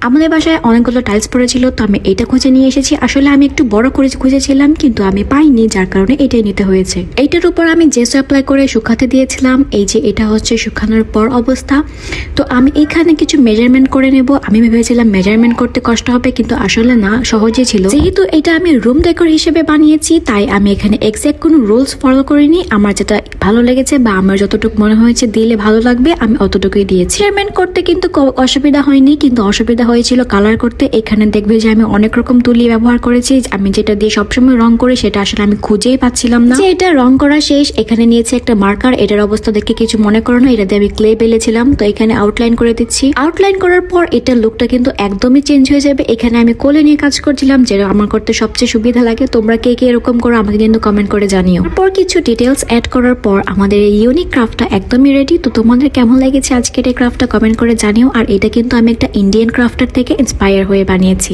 আমাদের বাসায় অনেকগুলো টাইলস পড়েছিল, তো আমি এটা খুঁজে নিয়ে এসেছি। আসলে আমি একটু বড় করে খুঁজেছিলাম কিন্তু আমি পাইনি, যার কারণে এটাই নিতে হয়েছে। এইটার উপর আমি জেসো অ্যাপ্লাই করে শুকাতে দিয়েছিলাম। এই যে এটা হচ্ছে শুকানোর পর অবস্থা। তো আমি এখানে কিছু মেজারমেন্ট করে নেব। আমি ভেবেছিলাম মেজারমেন্ট করতে কষ্ট হবে, কিন্তু আসলে না, সহজে ছিল। যেহেতু এটা আমি রুম ডেকোর হিসেবে বানিয়েছি, তাই আমি এখানে এক্সাক্ট কোনো রুলস ফলো করিনি। আমার যেটা ভালো লেগেছে বা আমার যতটুকু মনে হয়েছে দিলে ভালো লাগবে, আমি অতটুকুই দিয়েছি। মেজারমেন্ট করতে কিন্তু অসুবিধা হয়নি, কিন্তু অসুবিধা হয়েছিল কালার করতে। এখানে দেখবে যে আমি অনেক রকম তুলি ব্যবহার করেছি। আমি যেটা দিয়ে সবসময় রং করি সেটা আসলে আমি খুঁজেই পাচ্ছিলাম না। যে এটা রং করা শেষ, এখানে নিয়েছে একটা মার্কার। এটার অবস্থা দেখে কিছু মনে করো না, এটা দিয়ে আমি ক্লে পেলেছিলাম। তো এখানে আউটলাইন করে দিচ্ছি। আউটলাইন করার পর এটার লুকটা কিন্তু একদমই চেঞ্জ হয়ে যাবে। এখানে আমি কোলে নিয়ে কাজ করছিলাম, যেটা আমার করতে সবচেয়ে সুবিধা লাগে। তোমরা কে কে এরকম করো আমাকে কিন্তু কমেন্ট করে জানিও। তারপর কিছু ডিটেলস অ্যাড করার পর আমাদের এই ইউনিক ক্রাফটটা একদমই রেডি। তো তোমাদের কেমন লেগেছে আজকের এই ক্রাফটটা কমেন্ট করে জানিও। আর এটা কিন্তু আমি একটা ইন্ডিয়ান ক্রাফটার থেকে ইন্সপায়ার হয়ে বানিয়েছি।